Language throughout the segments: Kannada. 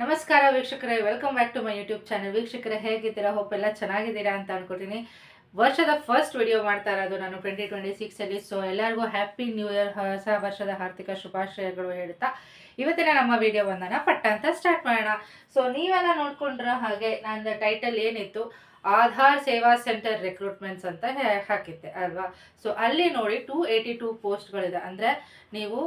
ನಮಸ್ಕಾರ ವೀಕ್ಷಕರೇ, welcome back to my YouTube channel. ವೀಕ್ಷಕರೇ ಹೇಗಿದ್ದೀರಾ? ಹೋಪ್ ಎಲ್ಲ ಚೆನ್ನಾಗಿದ್ದೀರಾ ಅಂತ ಅನ್ಕೊತೀನಿ. ವರ್ಷದ ಫಸ್ಟ್ ವಿಡಿಯೋ ಮಾಡ್ತಾ ಇರೋದು ನಾನು 2026 ಸೊ ಎಲ್ಲರಿಗೂ ಹ್ಯಾಪಿ ನ್ಯೂ ಇಯರ್, ಹೊಸ ವರ್ಷದ ಆರ್ಥಿಕ ಶುಭಾಶಯಗಳು ಹೇಳ್ತಾ ಇವತ್ತಿನ ನಮ್ಮ ವಿಡಿಯೋವನ್ನ ಪಟ್ಟ ಅಂತ ಸ್ಟಾರ್ಟ್ ಮಾಡೋಣ. ಸೊ ನೀವೆಲ್ಲ ನೋಡ್ಕೊಂಡ್ರ ಹಾಗೆ ನನ್ನ ಟೈಟಲ್ ಏನಿತ್ತು, ಆಧಾರ್ ಸೇವಾ ಸೆಂಟರ್ ರಿಕ್ರೂಟ್ಮೆಂಟ್ಸ್ ಅಂತ ಹಾಕಿದ್ದೆ ಅಲ್ವಾ. ಸೊ ಅಲ್ಲಿ ನೋಡಿ 282 ಪೋಸ್ಟ್ಗಳಿದೆ. ಅಂದರೆ ನೀವು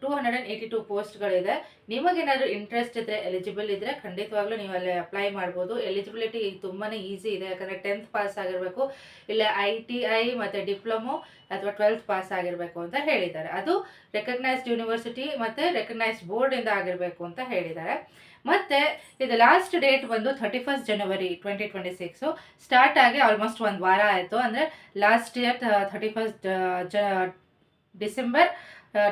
282 ಪೋಸ್ಟ್ಗಳಿದೆ. ನಿಮಗೇನಾದರೂ ಇಂಟ್ರೆಸ್ಟ್ ಇದ್ದರೆ, ಎಲಿಜಿಬಲ್ ಇದ್ದರೆ ಖಂಡಿತವಾಗ್ಲೂ ನೀವು ಅಲ್ಲಿ ಅಪ್ಲೈ ಮಾಡ್ಬೋದು. ಎಲಿಜಿಬಿಲಿಟಿ ತುಂಬಾ ಈಸಿ ಇದೆ, ಯಾಕಂದರೆ 10th ಪಾಸ್ ಆಗಿರಬೇಕು, ಇಲ್ಲ ITI ಮತ್ತು ಡಿಪ್ಲೊಮೊ ಅಥವಾ 12th ಪಾಸ್ ಆಗಿರಬೇಕು ಅಂತ ಹೇಳಿದ್ದಾರೆ. ಅದು ರೆಕಗ್ನೈಸ್ಡ್ ಯೂನಿವರ್ಸಿಟಿ ಮತ್ತು ರೆಕಗ್ನೈಸ್ಡ್ ಬೋರ್ಡಿಂದ ಆಗಿರಬೇಕು ಅಂತ ಹೇಳಿದ್ದಾರೆ. ಮತ್ತು ಇದು ಲಾಸ್ಟ್ ಡೇಟ್ ಬಂದು 31st ಜನವರಿ 2026. ಸ್ಟಾರ್ಟ್ ಆಗಿ ಆಲ್ಮೋಸ್ಟ್ ಒಂದು ವಾರ ಆಯಿತು. ಅಂದರೆ last year 31st December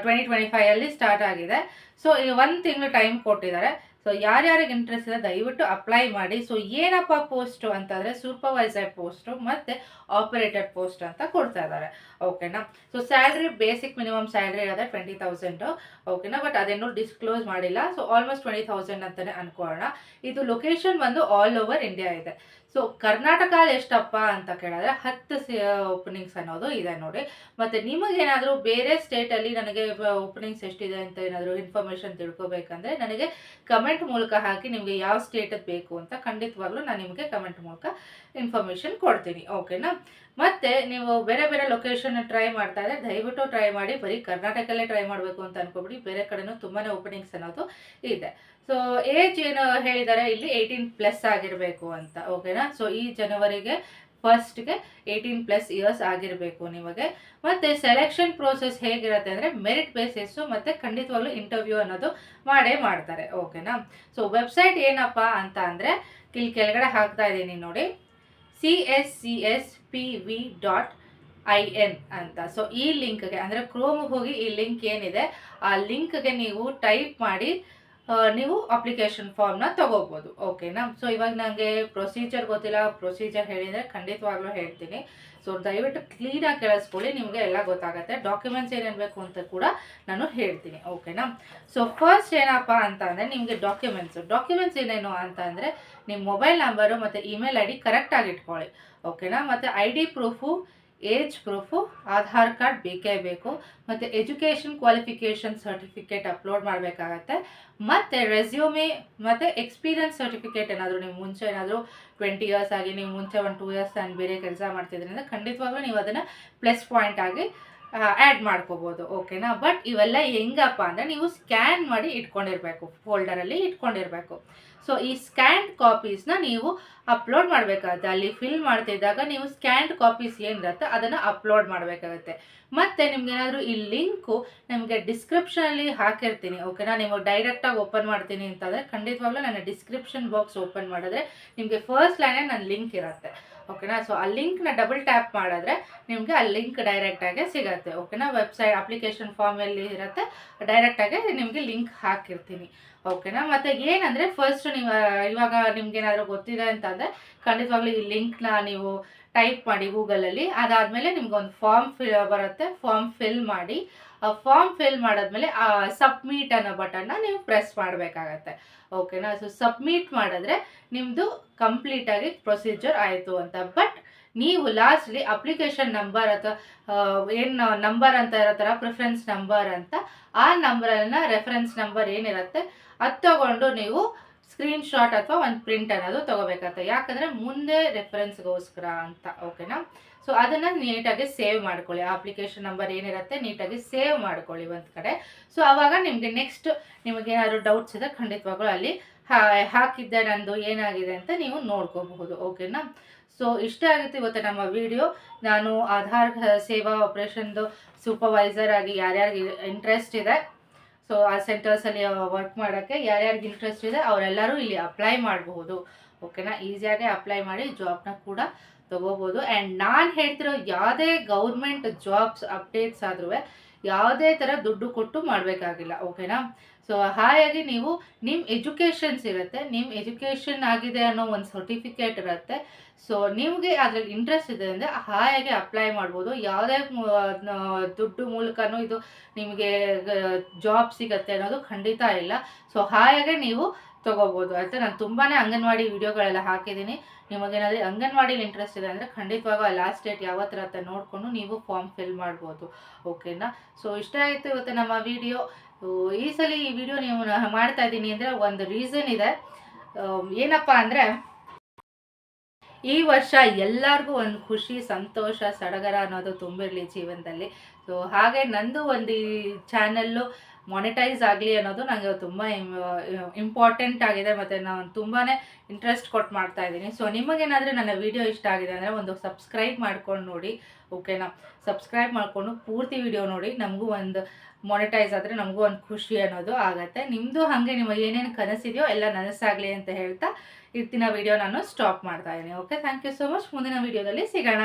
2025 start ಆಗಿದೆ. ಸೊ ಈ 1 ತಿಂಗಳು ಟೈಮ್ ಕೊಟ್ಟಿದ್ದಾರೆ. ಸೊ ಯಾರ್ಯಾರಿಗೆ ಇಂಟ್ರೆಸ್ಟ್ ಇದೆ ದಯವಿಟ್ಟು ಅಪ್ಲೈ ಮಾಡಿ. ಸೊ ಏನಪ್ಪ ಪೋಸ್ಟು ಅಂತಂದರೆ ಸೂಪರ್ವೈಸರ್ ಪೋಸ್ಟು ಮತ್ತು ಆಪರೇಟರ್ ಪೋಸ್ಟ್ ಅಂತ ಕೊಡ್ತಾ ಇದ್ದಾರೆ. ಓಕೆನಾ. So salary basic minimum salary ಇರೋದೆ 20,000. ಓಕೆನಾ. ಬಟ್ ಅದೇನು ಡಿಸ್ಕ್ಲೋಸ್ ಮಾಡಿಲ್ಲ. ಸೊ ಆಲ್ಮೋಸ್ಟ್ 20,000 ಅಂತಲೇ ಅನ್ಕೊಳ್ಳೋಣ. ಇದು ಲೊಕೇಶನ್ ಬಂದು ಆಲ್ ಓವರ್ ಇಂಡಿಯಾ ಇದೆ. ಸೊ ಕರ್ನಾಟಕ ಎಷ್ಟಪ್ಪ ಅಂತ ಕೇಳಿದ್ರೆ 10 ಓಪನಿಂಗ್ಸ್ ಅನ್ನೋದು ಇದೆ ನೋಡಿ. ಮತ್ತು ನಿಮಗೇನಾದರೂ ಬೇರೆ ಸ್ಟೇಟಲ್ಲಿ ನನಗೆ ಓಪನಿಂಗ್ಸ್ ಎಷ್ಟಿದೆ ಅಂತ ಏನಾದರೂ ಇನ್ಫಾರ್ಮೇಷನ್ ತಿಳ್ಕೊಬೇಕಂದ್ರೆ ನನಗೆ ಕಮೆಂಟ್ ಮೂಲಕ ಹಾಕಿ, ನಿಮಗೆ ಯಾವ ಸ್ಟೇಟದ್ದು ಬೇಕು ಅಂತ ಖಂಡಿತವಾಗ್ಲೂ ನಾನು ನಿಮಗೆ ಕಮೆಂಟ್ ಮೂಲಕ ಇನ್ಫಾರ್ಮೇಷನ್ ಕೊಡ್ತೀನಿ. ಓಕೆನಾ. ಮತ್ತು ನೀವು ಬೇರೆ ಬೇರೆ ಲೊಕೇಶನ್ ಟ್ರೈ ಮಾಡ್ತಾ ಇದ್ದರೆ ದಯವಿಟ್ಟು ಟ್ರೈ ಮಾಡಿ. ಬರೀ ಕರ್ನಾಟಕಲ್ಲೇ ಟ್ರೈ ಮಾಡಬೇಕು ಅಂತ ಅನ್ಕೊಬಿಡಿ, ಬೇರೆ ಕಡೆನೂ ತುಂಬಾ ಓಪನಿಂಗ್ಸ್ ಅನ್ನೋದು ಇದೆ. ಸೊ ಏಜ್ ಏನು ಹೇಳಿದ್ದಾರೆ ಇಲ್ಲಿ 18+ ಆಗಿರಬೇಕು ಅಂತ. ಓಕೆನಾ. ಸೊ ಈ ಜನವರಿಗೆ ಫಸ್ಟ್ಗೆ 18+ ಇಯರ್ಸ್ ಆಗಿರಬೇಕು ನಿಮಗೆ. ಮತ್ತು ಸೆಲೆಕ್ಷನ್ ಪ್ರೋಸೆಸ್ ಹೇಗಿರುತ್ತೆ ಅಂದರೆ ಮೆರಿಟ್ ಬೇಸಿಸ್ಸು ಮತ್ತು ಖಂಡಿತವಾಗ್ಲೂ ಇಂಟರ್ವ್ಯೂ ಅನ್ನೋದು ಮಾಡೇ ಮಾಡ್ತಾರೆ. ಓಕೆನಾ. ಸೊ ವೆಬ್ಸೈಟ್ ಏನಪ್ಪ ಅಂತ ಅಂದರೆ ಇಲ್ಲಿ ಕೆಳಗಡೆ ಹಾಕ್ತಾ ಇದ್ದೀನಿ ನೋಡಿ, cscspv.in ಅಂತ. ಸೊ ಈ ಲಿಂಕ್ಗೆ ಅಂದರೆ ಕ್ರೋಮ್ಗೆ ಹೋಗಿ ಈ ಲಿಂಕ್ ಏನಿದೆ ಆ ಲಿಂಕ್ಗೆ ನೀವು ಟೈಪ್ ಮಾಡಿ ನೀವು ಅಪ್ಲಿಕೇಶನ್ ಫಾರ್ಮ್ನ ತೊಗೋಬೋದು. ಓಕೆನಾ. ಸೊ ಇವಾಗ ನನಗೆ ಪ್ರೊಸೀಜರ್ ಗೊತ್ತಿಲ್ಲ, ಪ್ರೊಸೀಜರ್ ಹೇಳಿದರೆ ಖಂಡಿತವಾಗ್ಲೂ ಹೇಳ್ತೀನಿ. ಸೊ ದಯವಿಟ್ಟು ಕ್ಲೀನಾಗಿ ಕೇಳಿಸ್ಕೊಳ್ಳಿ, ನಿಮಗೆ ಎಲ್ಲ ಗೊತ್ತಾಗುತ್ತೆ. ಡಾಕ್ಯುಮೆಂಟ್ಸ್ ಏನೇನು ಬೇಕು ಅಂತ ಕೂಡ ನಾನು ಹೇಳ್ತೀನಿ. ಓಕೆನಾ. ಸೊ ಫಸ್ಟ್ ಏನಪ್ಪ ಅಂತ ಅಂದರೆ ನಿಮಗೆ ಡಾಕ್ಯುಮೆಂಟ್ಸ್ ಏನೇನು ಅಂತ ಅಂದರೆ ನಿಮ್ಮ ಮೊಬೈಲ್ ನಂಬರು ಮತ್ತು ಇಮೇಲ್ ID ಕರೆಕ್ಟಾಗಿ ಇಟ್ಕೊಳ್ಳಿ. ಓಕೆನಾ. ಮತ್ತು ID proof, age proof, Aadhaar card ಬೇಕೇ ಬೇಕು. ಮತ್ತು ಎಜುಕೇಷನ್ ಕ್ವಾಲಿಫಿಕೇಷನ್ ಸರ್ಟಿಫಿಕೇಟ್ ಅಪ್ಲೋಡ್ ಮಾಡಬೇಕಾಗತ್ತೆ. ಮತ್ತು ರೆಸ್ಯೂಮೆ ಮತ್ತು ಎಕ್ಸ್ಪೀರಿಯನ್ಸ್ ಸರ್ಟಿಫಿಕೇಟ್ ಏನಾದರೂ ನೀವು ಮುಂಚೆ ಏನಾದರೂ 20 ಇಯರ್ಸ್ ಆಗಿ ನೀವು ಮುಂಚೆ 1-2 ಇಯರ್ಸ್ ನಾನು ಬೇರೆ ಕೆಲಸ ಮಾಡ್ತಿದ್ದೀನಿ ಅಂದರೆ ಖಂಡಿತವಾಗ್ಲೂ ನೀವು ಅದನ್ನು ಪ್ಲಸ್ ಪಾಯಿಂಟ್ ಆಗಿ ಆ್ಯಡ್ ಮಾಡ್ಕೋಬೋದು. ಓಕೆನಾ. ಬಟ್ ಇವೆಲ್ಲ ಹೆಂಗಪ್ಪ ಅಂದರೆ ನೀವು ಸ್ಕ್ಯಾನ್ ಮಾಡಿ ಇಟ್ಕೊಂಡಿರಬೇಕು, ಫೋಲ್ಡರಲ್ಲಿ ಇಟ್ಕೊಂಡಿರಬೇಕು. ಸೊ ಈ ಸ್ಕ್ಯಾನ್ಡ್ ಕಾಪೀಸ್ನ ನೀವು ಅಪ್ಲೋಡ್ ಮಾಡಬೇಕಾಗುತ್ತೆ. ಅಲ್ಲಿ ಫಿಲ್ ಮಾಡ್ತಿದ್ದಾಗ ನೀವು ಸ್ಕ್ಯಾನ್ಡ್ ಕಾಪೀಸ್ ಏನಿರುತ್ತೆ ಅದನ್ನು ಅಪ್ಲೋಡ್ ಮಾಡಬೇಕಾಗುತ್ತೆ. ಮತ್ತು ನಿಮ್ಗೇನಾದರೂ ಈ ಲಿಂಕು ನಿಮಗೆ ಡಿಸ್ಕ್ರಿಪ್ಷನಲ್ಲಿ ಹಾಕಿರ್ತೀನಿ. ಓಕೆನಾ. ನೀವು ಡೈರೆಕ್ಟಾಗಿ ಓಪನ್ ಮಾಡ್ತೀನಿ ಅಂತಂದರೆ ಖಂಡಿತವಾಗ್ಲೂ ನನ್ನ ಡಿಸ್ಕ್ರಿಪ್ಷನ್ ಬಾಕ್ಸ್ ಓಪನ್ ಮಾಡಿದ್ರೆ ನಿಮಗೆ ಫಸ್ಟ್ ಲೈನೇ ನನ್ನ ಲಿಂಕ್ ಇರುತ್ತೆ. ಓಕೆನಾ. ಸೊ ಆ ಲಿಂಕ್ನ ಡಬಲ್ ಟ್ಯಾಪ್ ಮಾಡಿದ್ರೆ ನಿಮಗೆ ಆ ಲಿಂಕ್ ಡೈರೆಕ್ಟಾಗಿ ಸಿಗುತ್ತೆ. ಓಕೆನಾ. ವೆಬ್ಸೈಟ್ ಅಪ್ಲಿಕೇಶನ್ ಫಾರ್ಮಲ್ಲಿ ಇರುತ್ತೆ, ಡೈರೆಕ್ಟಾಗಿ ನಿಮಗೆ ಲಿಂಕ್ ಹಾಕಿರ್ತೀನಿ. ಓಕೆನಾ. ಮತ್ತು ಏನಂದರೆ ಫಸ್ಟ್ ನೀವು ಇವಾಗ ನಿಮ್ಗೇನಾದರೂ ಗೊತ್ತಿದೆ ಅಂತಂದರೆ ಖಂಡಿತವಾಗ್ಲೂ ಈ ಲಿಂಕ್ನ ನೀವು ಟೈಪ್ ಮಾಡಿ ಗೂಗಲಲ್ಲಿ. ಅದಾದಮೇಲೆ ನಿಮ್ಗೊಂದು ಫಾರ್ಮ್ ಬರುತ್ತೆ, ಫಾರ್ಮ್ ಫಿಲ್ ಮಾಡಿ. ಆ ಫಾರ್ಮ್ ಫಿಲ್ ಮಾಡಾದ್ಮೇಲೆ ಆ ಸಬ್ಮಿಟ್ ಅನ್ನೋ ಬಟನ್ನ ನೀವು ಪ್ರೆಸ್ ಮಾಡಬೇಕಾಗತ್ತೆ. ಓಕೆನಾ. ಸೊ ಸಬ್ಮಿಟ್ ಮಾಡಿದ್ರೆ ನಿಮ್ಮದು ಕಂಪ್ಲೀಟಾಗಿ ಪ್ರೊಸೀಜರ್ ಆಯಿತು ಅಂತ. ಬಟ್ ನೀವು ಲಾಸ್ಟ್ಲಿ ಅಪ್ಲಿಕೇಶನ್ ನಂಬರ್ ಅಥವಾ ಏನು ನಂಬರ್ ಅಂತ ಇರತ್ತಲ್ಲ, ಪ್ರಿಫರೆನ್ಸ್ ನಂಬರ್ ಅಂತ, ಆ ನಂಬರನ್ನು ರೆಫರೆನ್ಸ್ ನಂಬರ್ ಏನಿರುತ್ತೆ ಅದು ತಗೊಂಡು ನೀವು ಸ್ಕ್ರೀನ್ಶಾಟ್ ಅಥವಾ ಒಂದು ಪ್ರಿಂಟ್ ಅನ್ನೋದು ತೊಗೋಬೇಕಾಗುತ್ತೆ. ಯಾಕಂದರೆ ಮುಂದೆ ರೆಫರೆನ್ಸ್ಗೋಸ್ಕರ ಅಂತ. ಓಕೆನಾ. ಸೊ ಅದನ್ನು ನೀಟಾಗಿ ಸೇವ್ ಮಾಡ್ಕೊಳ್ಳಿ. ಅಪ್ಲಿಕೇಶನ್ ನಂಬರ್ ಏನಿರುತ್ತೆ ನೀಟಾಗಿ ಸೇವ್ ಮಾಡ್ಕೊಳ್ಳಿ ಒಂದು ಕಡೆ. ಸೊ ಆವಾಗ ನಿಮಗೆ ನೆಕ್ಸ್ಟ್ ನಿಮಗೇನಾದರೂ ಡೌಟ್ಸ್ ಇದೆ ಖಂಡಿತವಾಗ್ಲೂ ಅಲ್ಲಿ ಹಾಕಿದ್ದೆ ನಂದು ಏನಾಗಿದೆ ಅಂತ ನೀವು ನೋಡ್ಕೋಬಹುದು. ಓಕೆನಾ. ಸೊ ಇಷ್ಟ ಆಗುತ್ತೆ ಇವತ್ತು ನಮ್ಮ ವಿಡಿಯೋ. ನಾನು ಆಧಾರ್ ಸೇವಾ ಆಪರೇಷನ್ದು ಸೂಪರ್ವೈಸರ್ ಆಗಿ ಯಾರ್ಯಾರಿಗೆ ಇಂಟ್ರೆಸ್ಟ್ ಇದೆ, ಸೊ ಆ ಸೆಂಟರ್ಸಲ್ಲಿ ವರ್ಕ್ ಮಾಡೋಕ್ಕೆ ಯಾರ್ಯಾರಿಗೆ ಇಂಟ್ರೆಸ್ಟ್ ಇದೆ ಅವರೆಲ್ಲರೂ ಇಲ್ಲಿ ಅಪ್ಲೈ ಮಾಡಬಹುದು. ಓಕೆನಾ. ಈಸಿಯಾಗಿ ಅಪ್ಲೈ ಮಾಡಿ ಜಾಬ್ನ ಕೂಡ ತೊಗೋಬೋದು. ಆ್ಯಂಡ್ ನಾನು ಹೇಳ್ತಿರೋ ಯಾವುದೇ ಗೌರ್ಮೆಂಟ್ ಜಾಬ್ಸ್ ಅಪ್ಡೇಟ್ಸ್ ಆದ್ರೂ ಯಾವುದೇ ಥರ ದುಡ್ಡು ಕೊಟ್ಟು ಮಾಡಬೇಕಾಗಿಲ್ಲ. ಓಕೆನಾ. ಸೊ ಹಾಗಾಗಿ ನೀವು ನಿಮ್ಮ ಎಜುಕೇಷನ್ಸ್ ಇರುತ್ತೆ, ನಿಮ್ಮ ಎಜುಕೇಷನ್ ಆಗಿದೆ ಅನ್ನೋ ಒಂದು ಸರ್ಟಿಫಿಕೇಟ್ ಇರುತ್ತೆ. ಸೊ ನಿಮಗೆ ಅದ್ರಲ್ಲಿ ಇಂಟ್ರೆಸ್ಟ್ ಇದೆ ಅಂದರೆ ಹಾಗೆ ಅಪ್ಲೈ ಮಾಡ್ಬೋದು. ಯಾವುದೇ ದುಡ್ಡು ಮೂಲಕನೂ ಇದು ನಿಮಗೆ ಜಾಬ್ ಸಿಗುತ್ತೆ ಅನ್ನೋದು ಖಂಡಿತ ಇಲ್ಲ. ಸೊ ಹಾಗೆ ನೀವು ತೊಗೋಬೋದು ಆಯಿತಾ. ನಾನು ತುಂಬಾ ಅಂಗನವಾಡಿ ವಿಡಿಯೋಗಳೆಲ್ಲ ಹಾಕಿದ್ದೀನಿ. ನಿಮಗೇನಾದರೂ ಅಂಗನವಾಡಿಲಿ ಇಂಟ್ರೆಸ್ಟ್ ಇದೆ ಅಂದರೆ ಖಂಡಿತವಾಗೂ ಆ ಲಾಸ್ಟ್ ಡೇಟ್ ಯಾವತ್ತರ ಅಂತ ನೋಡಿಕೊಂಡು ನೀವು ಫಾರ್ಮ್ ಫಿಲ್ ಮಾಡ್ಬೋದು. ಓಕೆನಾ. ಸೊ ಇಷ್ಟ ಆಯಿತು ಇವತ್ತು ನಮ್ಮ ವಿಡಿಯೋ. ಈ ಸಲ ಈ ವಿಡಿಯೋ ನೀವು ಮಾಡ್ತಾ ಇದ್ದೀನಿ ಅಂದರೆ ಒಂದು ರೀಸನ್ ಇದೆ. ಏನಪ್ಪ ಅಂದರೆ ಈ ವರ್ಷ ಎಲ್ಲರಿಗೂ ಒಂದು ಖುಷಿ, ಸಂತೋಷ, ಸಡಗರ ಅನ್ನೋದು ತುಂಬಿರಲಿ ಜೀವನದಲ್ಲಿ. ಸೊ ಹಾಗೆ ನಂದು ಒಂದು ಈ ಚಾನಲ್ಲು ಮಾನಿಟೈಸ್ ಆಗಲಿ ಅನ್ನೋದು ನನಗೆ ತುಂಬ ಇಂಪಾರ್ಟೆಂಟ್ ಆಗಿದೆ ಮತ್ತು ನಾನು ತುಂಬಾ ಇಂಟ್ರೆಸ್ಟ್ ಕೊಟ್ಟು ಮಾಡ್ತಾ ಇದ್ದೀನಿ. ಸೊ ನಿಮಗೇನಾದರೂ ನನ್ನ ವಿಡಿಯೋ ಇಷ್ಟ ಆಗಿದೆ ಅಂದರೆ ಒಂದು ಸಬ್ಸ್ಕ್ರೈಬ್ ಮಾಡ್ಕೊಂಡು ನೋಡಿ. ಓಕೆನಾ. ಸಬ್ಸ್ಕ್ರೈಬ್ ಮಾಡಿಕೊಂಡು ಪೂರ್ತಿ ವಿಡಿಯೋ ನೋಡಿ. ನಮಗೂ ಒಂದು ಮಾನಿಟೈಸ್ ಆದರೆ ನಮಗೂ ಒಂದು ಖುಷಿ ಅನ್ನೋದು ಆಗುತ್ತೆ. ನಿಮ್ಮದು ಹಾಗೆ ನಿಮ್ಮ ಏನೇನು ಕನಸಿದೆಯೋ ಎಲ್ಲ ನನಸಾಗಲಿ ಅಂತ ಹೇಳ್ತಾ ಇವತ್ತಿನ ವಿಡಿಯೋ ನಾನು ಸ್ಟಾಪ್ ಮಾಡ್ತಾ ಇದ್ದೀನಿ. Okay, thank you so much. ಮುಂದಿನ ವಿಡಿಯೋದಲ್ಲಿ ಸಿಗೋಣ.